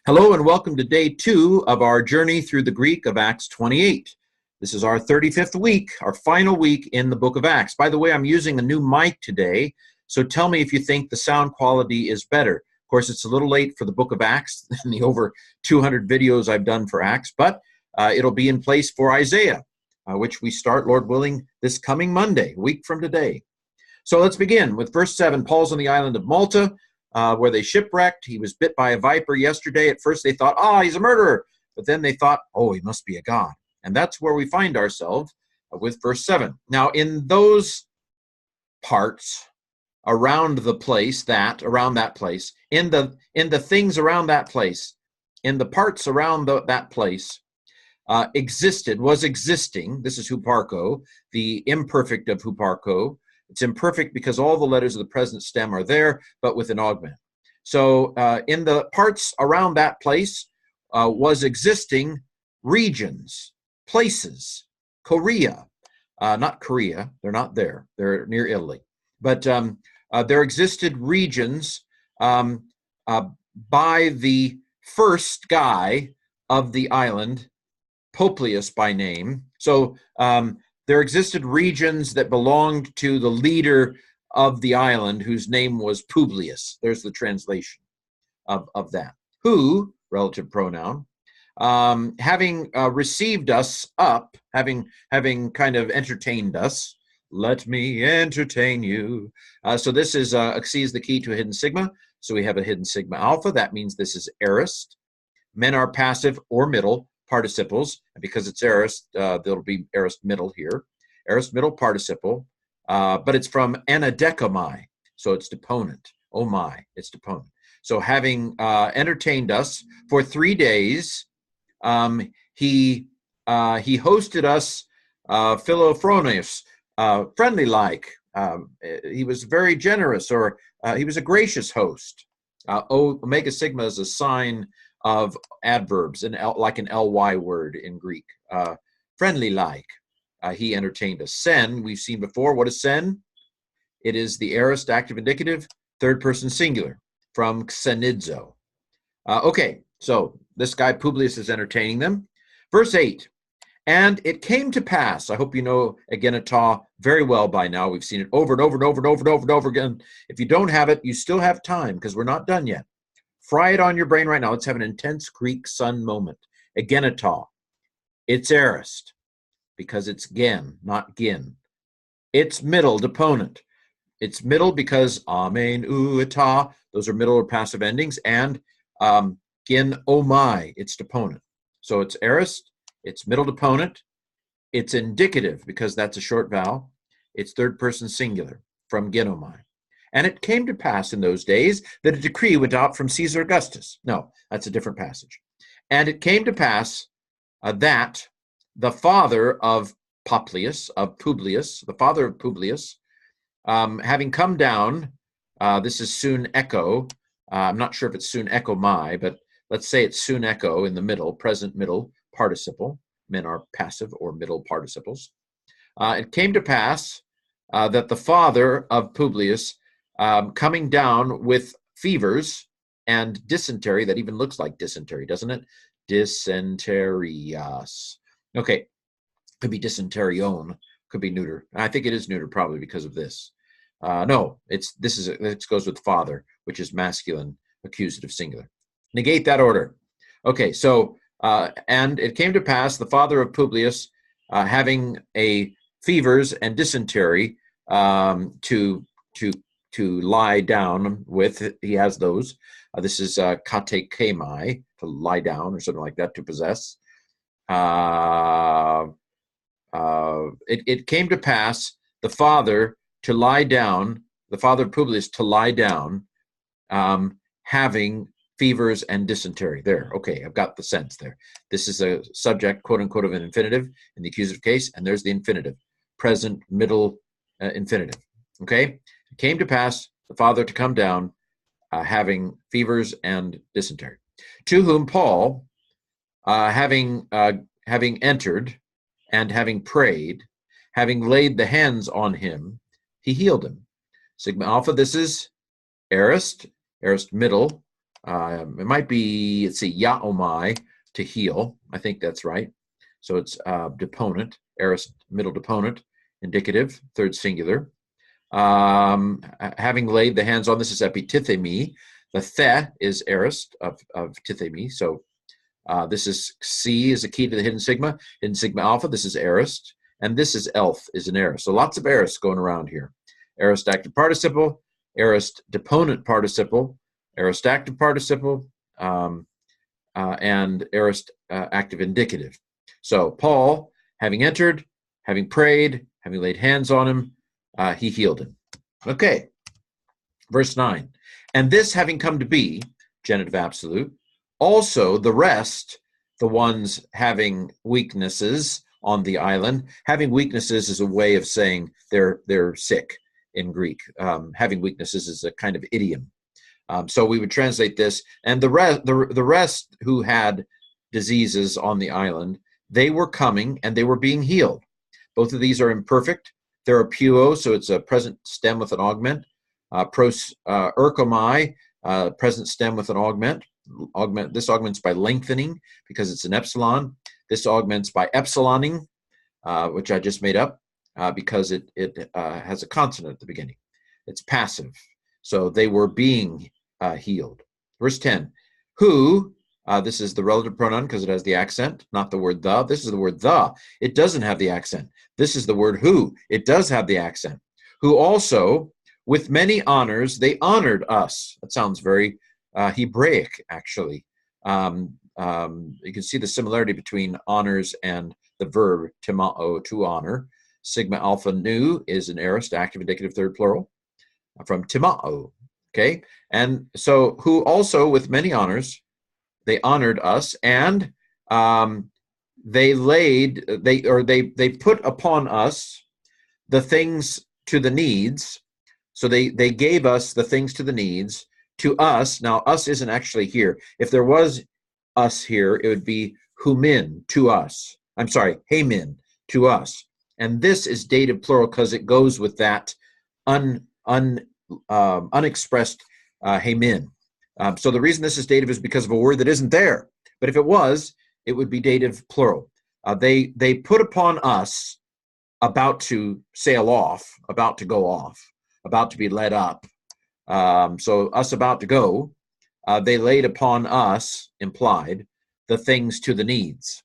Hello and welcome to day 2 of our journey through the Greek of Acts 28. This is our 35th week, our final week in the book of Acts. By the way, I'm using a new mic today, so tell me if you think the sound quality is better. Of course, it's a little late for the book of Acts and the over 200 videos I've done for Acts, but it'll be in place for Isaiah, which we start, Lord willing, this coming Monday, a week from today. So let's begin with verse 7. Paul's on the island of Malta, where they shipwrecked. He was bit by a viper yesterday. At first they thought, he's a murderer. But then they thought, he must be a god. And that's where we find ourselves with verse 7. Now, in those parts around the place, around that place, in the things around that place, in the parts around that place, was existing. This is huparko, the imperfect of huparko. It's imperfect because all the letters of the present stem are there, but with an augment. So in the parts around that place was existing regions, places, Korea, not Korea, they're not there, they're near Italy. But there existed regions by the first guy of the island, Publius by name. So there existed regions that belonged to the leader of the island, whose name was Publius. There's the translation of that. Who, relative pronoun, having received us up, having kind of entertained us, let me entertain you. So this is, C is the key to a hidden sigma. So we have a hidden sigma alpha. That means this is aorist. Men are passive or middle participles, and because it's aorist, there'll be aorist middle here. Aorist middle participle, but it's from anadekomai, so it's deponent. Oh my, it's deponent. So having entertained us for 3 days, he hosted us philophronius, friendly like. He was very generous, or he was a gracious host. Omega sigma is a sign of adverbs, like an ly word in Greek. Friendly like. He entertained us. Sen, we've seen before. What is sen? It is the aorist active indicative, third person singular, from xenidzo. Okay, so this guy Publius is entertaining them. Verse 8, and it came to pass. I hope you know egenata very well by now. We've seen it over and over and over and over and over and over again. If you don't have it, you still have time, because we're not done yet. Fry it on your brain right now. Let's have an intense Greek sun moment. Egenata. It's aorist, because it's gen, not gin. It's middle, deponent. It's middle because amen, ueta, those are middle or passive endings, and gin, oh my, it's deponent. So it's aorist, it's middle deponent, it's indicative because that's a short vowel, it's third person singular from genomai. And it came to pass in those days that a decree went out from Caesar Augustus. No, that's a different passage. And it came to pass that the father of Publius, the father of Publius, having come down, this is soon echo. I'm not sure if it's soon echo my, but let's say it's soon echo in the middle, present middle participle. Men are passive or middle participles. It came to pass that the father of Publius, coming down with fevers and dysentery, that even looks like dysentery, doesn't it? Dysenterias. Okay, could be dysenterion, could be neuter. I think it is neuter probably because of this. No, this goes with father, which is masculine, accusative singular. Negate that order. Okay, so and it came to pass the father of Publius, having a fevers and dysentery, to lie down with. He has those. This is katekemai, to lie down or something like that, to possess. It came to pass the father to lie down, the father of Publius to lie down, having fevers and dysentery. There, okay, I've got the sense there. This is a subject, quote unquote, of an infinitive in the accusative case, and there's the infinitive, present, middle infinitive. Okay, it came to pass the father to come down, having fevers and dysentery, to whom Paul, having entered and having prayed, having laid the hands on him, he healed him. Sigma alpha, this is aorist middle, It might be, let's see, yaomai, to heal. I think that's right. So it's deponent, aorist, middle deponent, indicative, third singular. Having laid the hands on, this is epitithemi. The the is aorist of tithemi. So this is C is a key to the hidden sigma alpha. This is aorist. And this is elf is an aorist. So lots of aorists going around here. Aorist active participle, aorist deponent participle, aorist active participle, and aorist active indicative. So Paul, having entered, having prayed, having laid hands on him, he healed him. Okay, verse 9. And this having come to be, genitive absolute, also the rest, the ones having weaknesses on the island. Having weaknesses is a way of saying they're sick in Greek. Having weaknesses is a kind of idiom. So we would translate this, and the rest who had diseases on the island, they were coming and they were being healed. Both of these are imperfect. Therapeuo, so it's a present stem with an augment. Pros erkomai, present stem with an augment. This augments by lengthening because it's an epsilon. This augments by epsiloning, which I just made up because it has a consonant at the beginning. It's passive. So they were being healed. Verse 10, who, this is the relative pronoun because it has the accent, not the word the. This is the word the. It doesn't have the accent. This is the word who. It does have the accent. Who also, with many honors, they honored us. That sounds very Hebraic, actually. You can see the similarity between honors and the verb timao, to honor. Sigma alpha nu is an aorist, active, indicative, third plural, from timao. Okay, and so who also with many honors, they honored us, and they put upon us the things to the needs. So they gave us the things to the needs. To us, now us isn't actually here. If there was us here, it would be humin, to us. I'm sorry, hemin, to us. And this is dative plural because it goes with that unexpressed hemin. So the reason this is dative is because of a word that isn't there. But if it was, it would be dative plural. They put upon us, about to sail off, about to go off, about to be led up. So us about to go, they laid upon us, implied, the things to the needs.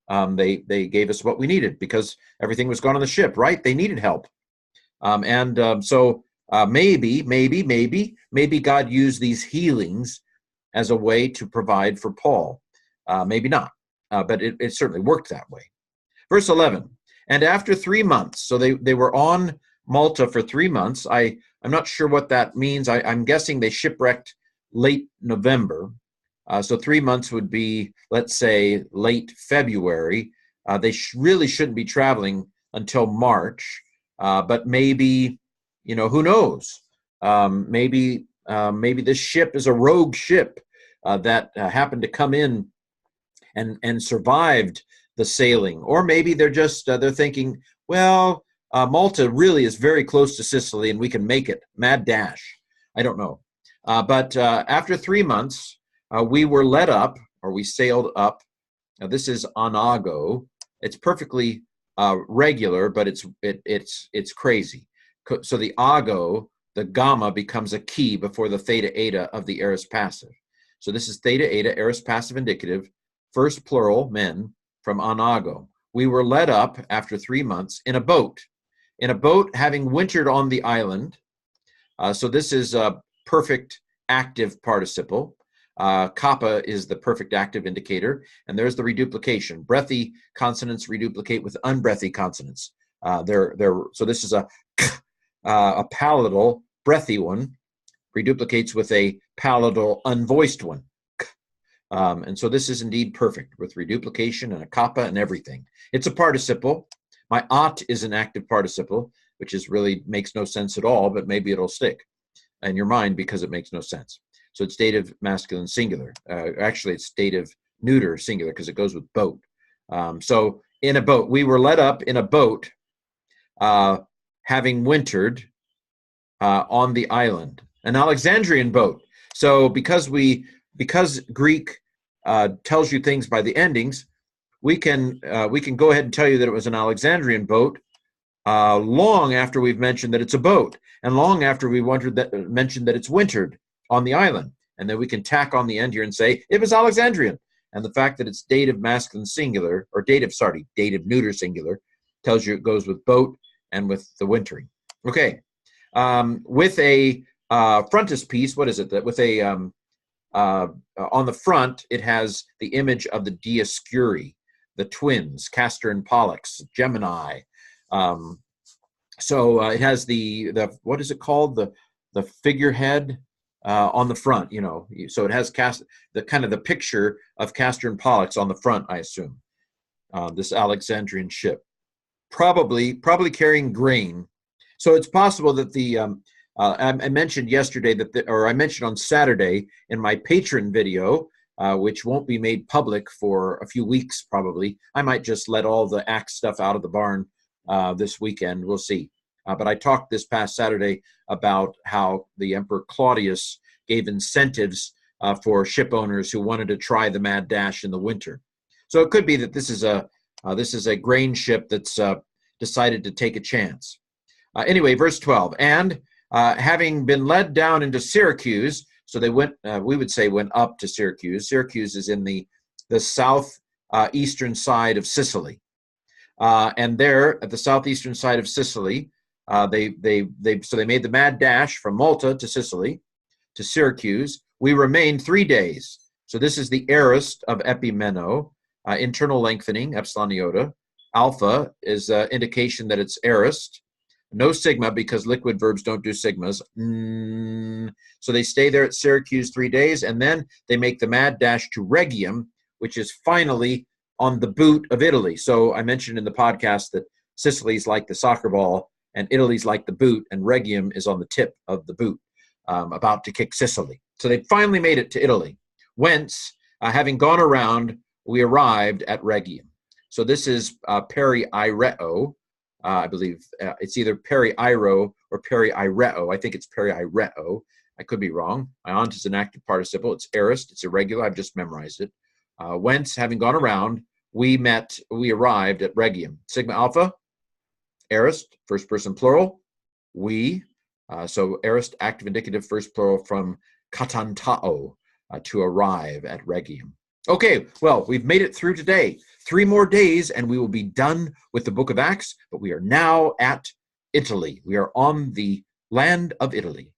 They gave us what we needed because everything was gone on the ship, right? They needed help. So maybe God used these healings as a way to provide for Paul. Maybe not, but it certainly worked that way. Verse 11, and after 3 months, so they were on Malta for 3 months. I'm not sure what that means. I'm guessing they shipwrecked late November. So 3 months would be, let's say, late February. They really shouldn't be traveling until March, but maybe, who knows? Maybe this ship is a rogue ship that happened to come in and survived the sailing, or maybe they're thinking, well, Malta really is very close to Sicily, and we can make it. Mad dash. I don't know. But after 3 months, we were led up, or we sailed up. Now this is anago. It's perfectly regular, but it's crazy. So the ago, the gamma, becomes a key before the theta eta of the aorist passive. So this is theta eta, aorist passive indicative, first plural, men, from anago. We were led up after 3 months in a boat. In a boat, having wintered on the island. So this is a perfect active participle. Kappa is the perfect active indicator, and there's the reduplication. Breathy consonants reduplicate with unbreathy consonants. So this is a palatal breathy one, reduplicates with a palatal unvoiced one. And so this is indeed perfect with reduplication and a kappa and everything. It's a participle. My ot is an active participle, which is really makes no sense at all, but maybe it'll stick in your mind because it makes no sense. So it's dative masculine singular. Actually, it's dative neuter singular because it goes with boat. So in a boat, we were led up in a boat, having wintered on the island, an Alexandrian boat. So because we because Greek tells you things by the endings, we can go ahead and tell you that it was an Alexandrian boat long after we've mentioned that it's a boat, and long after we mentioned that it's wintered on the island. And then we can tack on the end here and say it was Alexandrian. And the fact that it's dative masculine singular, or dative neuter singular, tells you it goes with boat and with the wintering. Okay, with a frontispiece, what is it? That with a on the front, it has the image of the Dioscuri, the twins, Castor and Pollux, Gemini. So it has the what is it called? The figurehead on the front, you know. So it has the kind of the picture of Castor and Pollux on the front, I assume. This Alexandrian ship, probably carrying grain. So it's possible that the I mentioned yesterday I mentioned on Saturday in my patron video, which won't be made public for a few weeks probably. I might just let all the Acts stuff out of the barn this weekend. We'll see. But I talked this past Saturday about how the Emperor Claudius gave incentives for ship owners who wanted to try the Mad Dash in the winter. So it could be that this is a grain ship that's decided to take a chance. Anyway, verse 12, and having been led down into Syracuse, so they went, we would say went up to Syracuse. Syracuse is in the south eastern side of Sicily. And there at the southeastern side of Sicily, they made the Mad Dash from Malta to Sicily to Syracuse. We remained 3 days. So this is the aorist of epimeno, internal lengthening, epsilon iota. Alpha is indication that it's aorist. No sigma because liquid verbs don't do sigmas. So they stay there at Syracuse 3 days, and then they make the Mad Dash to Rhegium, which is finally on the boot of Italy. So I mentioned in the podcast that Sicily's like the soccer ball, and Italy's like the boot, and Rhegium is on the tip of the boot, about to kick Sicily. So they finally made it to Italy, whence, having gone around, we arrived at Rhegium. So this is Peri-Ireo. I believe it's either Peri-Iro or Peri-Ireo. I think it's Peri-Ireo. I could be wrong. Iont is an active participle. It's aorist. It's irregular. I've just memorized it. Whence, having gone around, we arrived at Rhegium. Sigma alpha, aorist, first person plural. We, so aorist, active indicative, first plural from katantao, to arrive at Rhegium. Okay, well, we've made it through today. 3 more days and we will be done with the book of Acts, but we are now at Italy. We are on the land of Italy.